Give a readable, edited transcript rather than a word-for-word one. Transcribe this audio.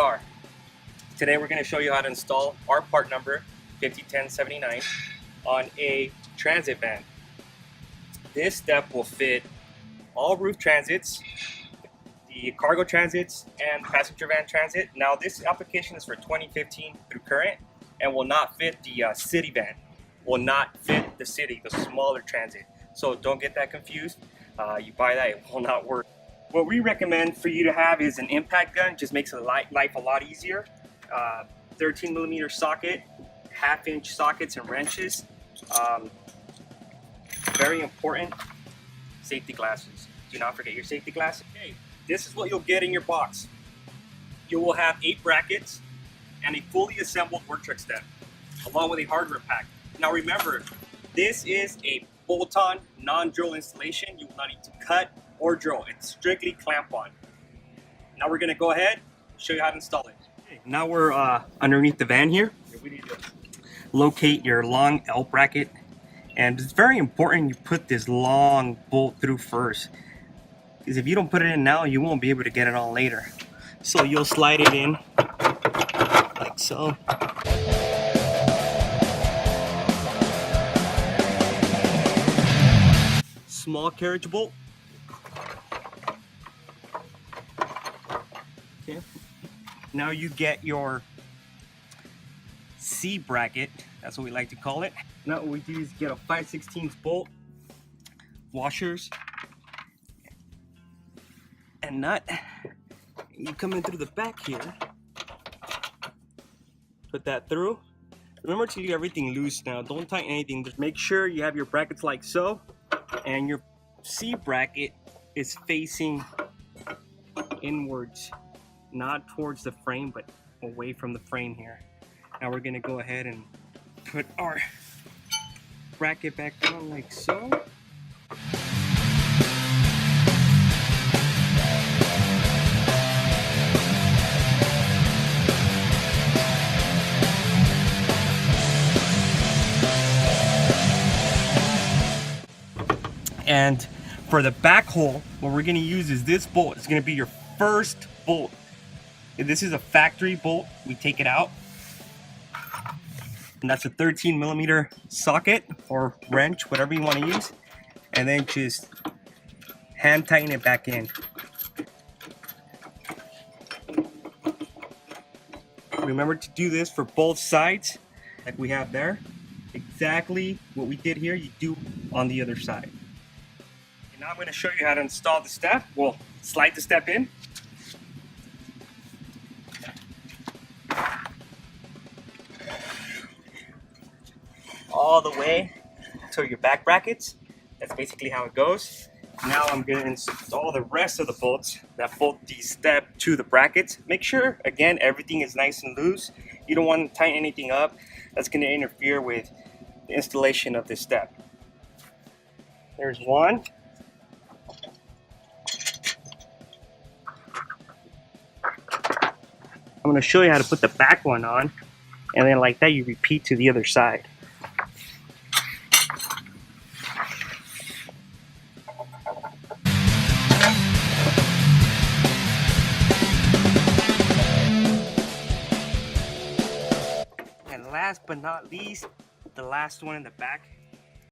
car. Today we're going to show you how to install our part number 501079 on a transit van. This step will fit all roof transits, the cargo transits, and passenger van transit. Now this application is for 2015 through current and will not fit the city van, will not fit the city, the smaller transit. So don't get that confused. You buy that, it will not work. What we recommend for you to have is an impact gun. Just makes life a lot easier. 13mm socket, 1/2-inch sockets and wrenches. Very important, safety glasses. Do not forget your safety glasses. Okay, this is what you'll get in your box. You will have 8 brackets and a fully assembled work truck step, along with a hardware pack. Now remember, this is a bolt-on, non-drill installation. You will not need to cut or drill. It's strictly clamp-on. Now we're gonna go ahead and show you how to install it. Okay, now we're underneath the van here. We need to locate your long L bracket, and it's very important you put this long bolt through first, because if you don't put it in now, you won't be able to get it on later. So you'll slide it in like so. Small carriage bolt. Okay. Now you get your C bracket, that's what we like to call it. Now what we do is get a 5/16 bolt, washers, and nut. You come in through the back here, put that through. Remember to leave everything loose now, don't tighten anything. Just make sure you have your brackets like so, and your C bracket is facing inwards, not towards the frame, but away from the frame here. Now we're gonna go ahead and put our bracket back on like so. And for the back hole, what we're gonna use is this bolt. It's gonna be your first bolt. This is a factory bolt. We take it out, and that's a 13mm socket or wrench, whatever you want to use, and then just hand tighten it back in. Remember to do this for both sides, like we have there. Exactly what we did here, you do on the other side. And now I'm going to show you how to install the step. We'll slide the step in. All the way to your back brackets. That's basically how it goes. Now I'm going to install the rest of the bolts that bolt the step to the brackets. Make sure, again, everything is nice and loose. You don't want to tighten anything up. That's going to interfere with the installation of this step. There's one. I'm going to show you how to put the back one on, and then like that you repeat to the other side. And last but not least, the last one in the back.